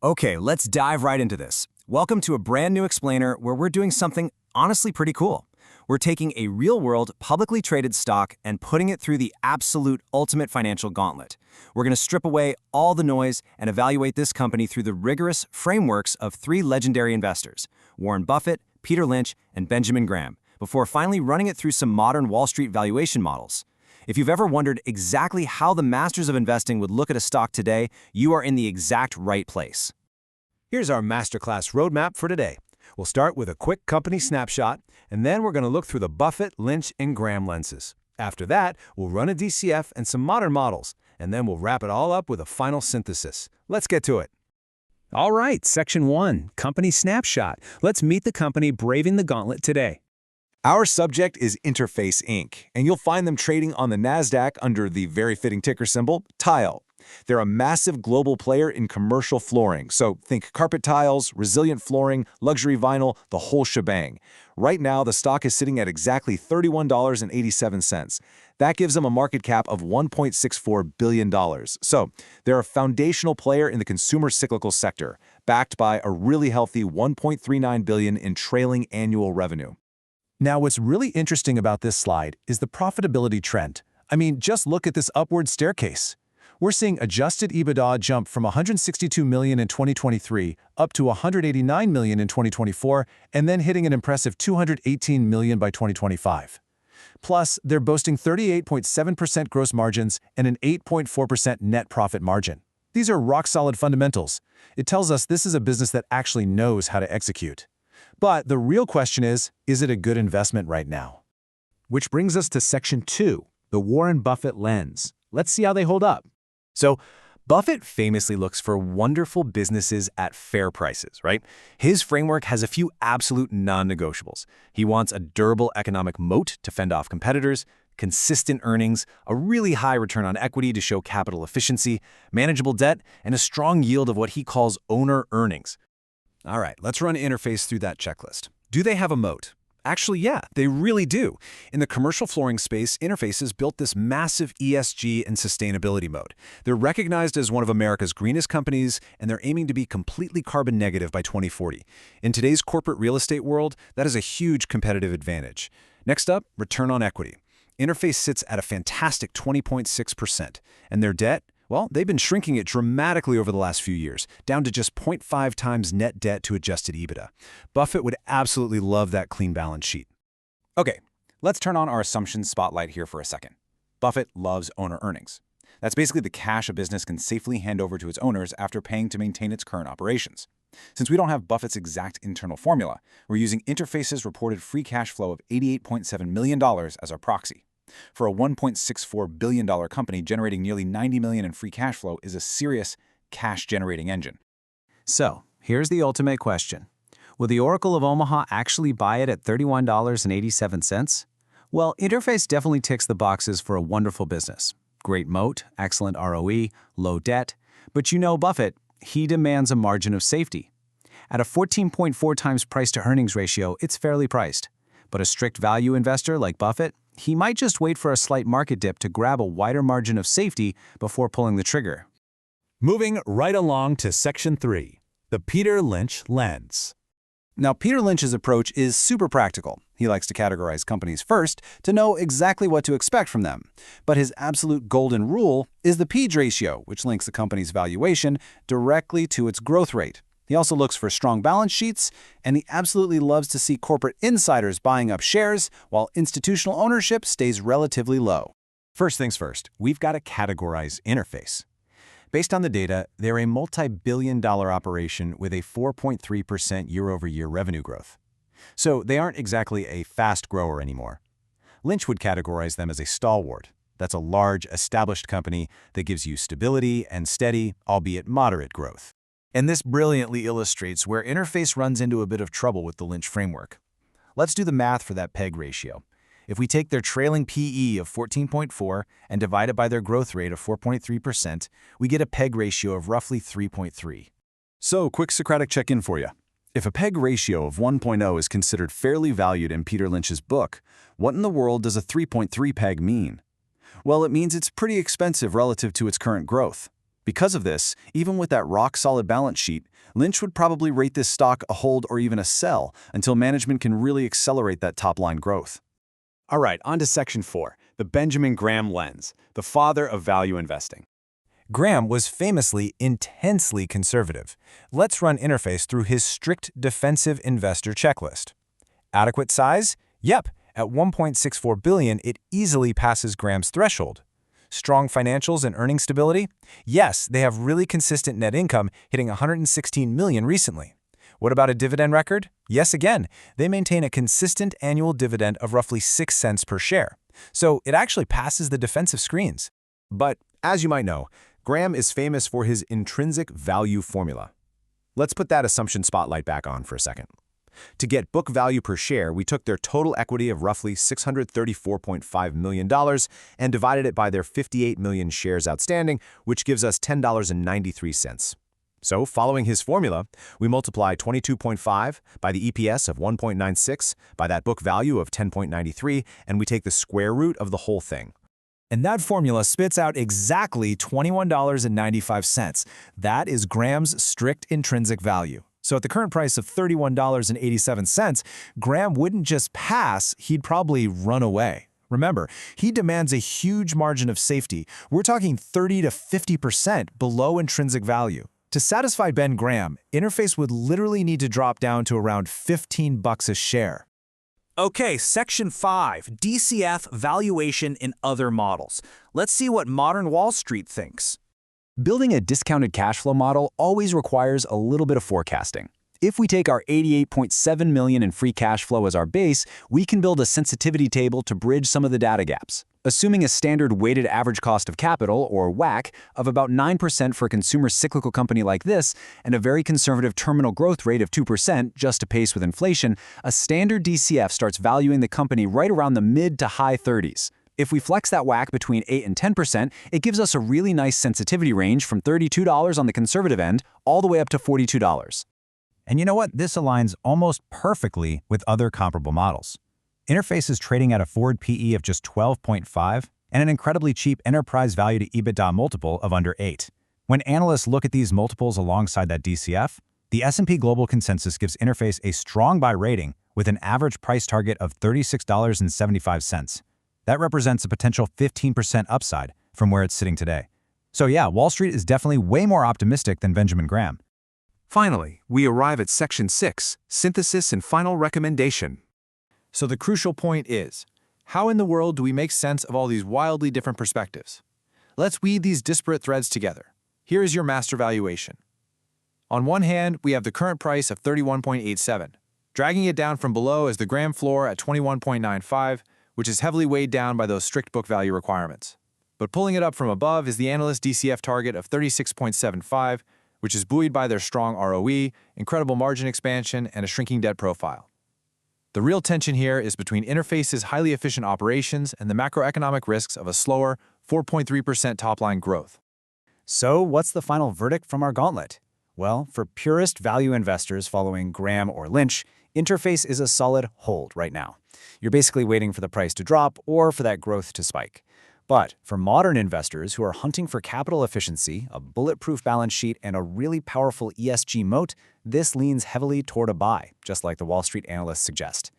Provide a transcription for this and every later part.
Okay, let's dive right into this. Welcome to a brand new explainer where we're doing something honestly pretty cool. We're taking a real-world, publicly traded stock and putting it through the absolute ultimate financial gauntlet. We're going to strip away all the noise and evaluate this company through the rigorous frameworks of three legendary investors, Warren Buffett, Peter Lynch, and Benjamin Graham, before finally running it through some modern Wall Street valuation models. If you've ever wondered exactly how the masters of investing would look at a stock today, you are in the exact right place. Here's our masterclass roadmap for today. We'll start with a quick company snapshot, and then we're going to look through the Buffett, Lynch, and Graham lenses. After that, we'll run a DCF and some modern models, and then we'll wrap it all up with a final synthesis. Let's get to it. All right, Section 1, Company Snapshot. Let's meet the company braving the gauntlet today. Our subject is Interface Inc., and you'll find them trading on the NASDAQ under the very fitting ticker symbol, TILE. They're a massive global player in commercial flooring, so think carpet tiles, resilient flooring, luxury vinyl, the whole shebang. Right now, the stock is sitting at exactly $31.87. That gives them a market cap of $1.64 billion. So they're a foundational player in the consumer cyclical sector, backed by a really healthy $1.39 billion in trailing annual revenue. Now, what's really interesting about this slide is the profitability trend. I mean, just look at this upward staircase. We're seeing adjusted EBITDA jump from $162 million in 2023 up to $189 million in 2024, and then hitting an impressive $218 million by 2025. Plus, they're boasting 38.7% gross margins and an 8.4% net profit margin. These are rock-solid fundamentals. It tells us this is a business that actually knows how to execute. But the real question is it a good investment right now? Which brings us to Section 2, the Warren Buffett lens. Let's see how they hold up. So, Buffett famously looks for wonderful businesses at fair prices, right? His framework has a few absolute non-negotiables. He wants a durable economic moat to fend off competitors, consistent earnings, a really high return on equity to show capital efficiency, manageable debt, and a strong yield of what he calls owner earnings. All right, let's run Interface through that checklist. Do they have a moat? Actually, yeah, they really do. In the commercial flooring space, Interface has built this massive ESG and sustainability moat. They're recognized as one of America's greenest companies, and they're aiming to be completely carbon negative by 2040. In today's corporate real estate world, that is a huge competitive advantage. Next up, return on equity. Interface sits at a fantastic 20.6%, and their debt, well, they've been shrinking it dramatically over the last few years, down to just 0.5 times net debt to adjusted EBITDA. Buffett would absolutely love that clean balance sheet. Okay, let's turn on our assumptions spotlight here for a second. Buffett loves owner earnings. That's basically the cash a business can safely hand over to its owners after paying to maintain its current operations. Since we don't have Buffett's exact internal formula, we're using Interface's reported free cash flow of $88.7 million as our proxy. For a $1.64 billion company, generating nearly $90 million in free cash flow is a serious cash-generating engine. So, here's the ultimate question. Will the Oracle of Omaha actually buy it at $31.87? Well, Interface definitely ticks the boxes for a wonderful business. Great moat, excellent ROE, low debt. But you know Buffett, he demands a margin of safety. At a 14.4 times price-to-earnings ratio, it's fairly priced. But a strict value investor like Buffett, he might just wait for a slight market dip to grab a wider margin of safety before pulling the trigger. Moving right along to Section 3, the Peter Lynch lens. Now, Peter Lynch's approach is super practical. He likes to categorize companies first to know exactly what to expect from them. But his absolute golden rule is the P/E ratio, which links the company's valuation directly to its growth rate. He also looks for strong balance sheets, and he absolutely loves to see corporate insiders buying up shares while institutional ownership stays relatively low. First things first, we've got to categorize Interface. Based on the data, they're a multi-billion-dollar operation with a 4.3% year-over-year revenue growth. So they aren't exactly a fast grower anymore. Lynch would categorize them as a stalwart. That's a large, established company that gives you stability and steady, albeit moderate growth. And this brilliantly illustrates where Interface runs into a bit of trouble with the Lynch framework. Let's do the math for that PEG ratio. If we take their trailing PE of 14.4 and divide it by their growth rate of 4.3%, we get a PEG ratio of roughly 3.3. So, quick Socratic check-in for you. If a PEG ratio of 1.0 is considered fairly valued in Peter Lynch's book, what in the world does a 3.3 PEG mean? Well, it means it's pretty expensive relative to its current growth. Because of this, even with that rock-solid balance sheet, Lynch would probably rate this stock a hold or even a sell until management can really accelerate that top-line growth. All right, on to Section 4, the Benjamin Graham lens, the father of value investing. Graham was famously intensely conservative. Let's run Interface through his strict defensive investor checklist. Adequate size? Yep, at $1.64 billion, it easily passes Graham's threshold. Strong financials and earning stability? Yes, they have really consistent net income, hitting $116 million recently. What about a dividend record? Yes, again, they maintain a consistent annual dividend of roughly 6 cents per share. So it actually passes the defensive screens. But, as you might know, Graham is famous for his intrinsic value formula. Let's put that assumption spotlight back on for a second. To get book value per share, we took their total equity of roughly $634.5 million and divided it by their 58 million shares outstanding, which gives us $10.93. So, following his formula, we multiply 22.5 by the EPS of 1.96 by that book value of 10.93, and we take the square root of the whole thing. And that formula spits out exactly $21.95. That is Graham's strict intrinsic value. So at the current price of $31.87, Graham wouldn't just pass, he'd probably run away. Remember, he demands a huge margin of safety. We're talking 30 to 50% below intrinsic value. To satisfy Ben Graham, Interface would literally need to drop down to around $15 a share. Okay, Section 5, DCF, Valuation, and Other Models. Let's see what modern Wall Street thinks. Building a discounted cash flow model always requires a little bit of forecasting. If we take our $88.7 million in free cash flow as our base, we can build a sensitivity table to bridge some of the data gaps. Assuming a standard weighted average cost of capital, or WACC, of about 9% for a consumer cyclical company like this, and a very conservative terminal growth rate of 2% just to pace with inflation, a standard DCF starts valuing the company right around the mid to high 30s. If we flex that WACC between 8 and 10%, it gives us a really nice sensitivity range from $32 on the conservative end all the way up to $42. And you know what? This aligns almost perfectly with other comparable models. Interface is trading at a forward PE of just 12.5 and an incredibly cheap enterprise value to EBITDA multiple of under 8. When analysts look at these multiples alongside that DCF, the S&P Global Consensus gives Interface a strong buy rating with an average price target of $36.75. That represents a potential 15% upside from where it's sitting today. So yeah, Wall Street is definitely way more optimistic than Benjamin Graham. Finally, we arrive at Section 6, Synthesis and Final Recommendation. So the crucial point is, how in the world do we make sense of all these wildly different perspectives? Let's weave these disparate threads together. Here is your master valuation. On one hand, we have the current price of $31.87. Dragging it down from below is the Graham floor at $21.95, which is heavily weighed down by those strict book value requirements. But pulling it up from above is the analyst DCF target of 36.75, which is buoyed by their strong ROE, incredible margin expansion, and a shrinking debt profile. The real tension here is between Interface's highly efficient operations and the macroeconomic risks of a slower 4.3% top-line growth. So what's the final verdict from our gauntlet? Well, for purist value investors following Graham or Lynch, Interface is a solid hold right now. You're basically waiting for the price to drop or for that growth to spike. But for modern investors who are hunting for capital efficiency, a bulletproof balance sheet, and a really powerful ESG moat, this leans heavily toward a buy, just like the Wall Street analysts suggest.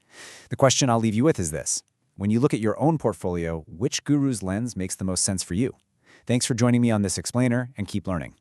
The question I'll leave you with is this. When you look at your own portfolio, which guru's lens makes the most sense for you? Thanks for joining me on this explainer, and keep learning.